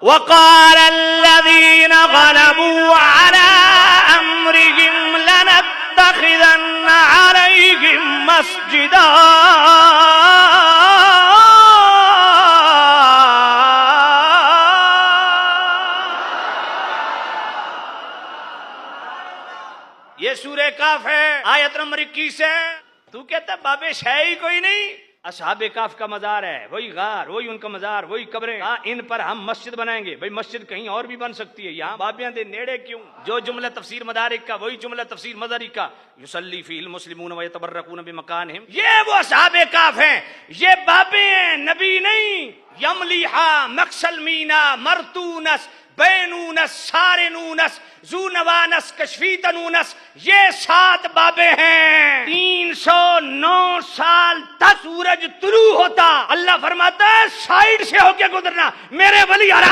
وقال الذين غلبوا على امرهم لنتخذن عليهم مسجدا یہ سورہ کاف ہے، آیت نمبر 21 ہے۔ تو کہتا بابش ہے ہی کوئی نہیں، اصحاب کاف کا مزار ہے، وہی غار، وہی ان کا مزار، وہی قبریں، ان پر ہم مسجد بنائیں گے۔ بھئی مسجد کہیں اور بھی بن سکتی ہے، یہاں بابیاں دے نیڑے کیوں؟ جو جملہ تفسیر مدارک کا وہی جملہ تفسیر مداری کا، یصلی فیہ المسلمون ویتبرکون بمکانہم، یہ وہ اصحاب کاف ہیں، یہ بابے ہیں، نبی نہیں۔ یملیحا مکسلمینا مرتونس بینونس سارنونس زونوانس کشفیتنونس، یہ 7 بابے ہیں۔ 309 سال تک سورج طلوع ہوتا، اللہ فرماتا ہے سائیڈ سے ہو کے گزرنا، میرے ولی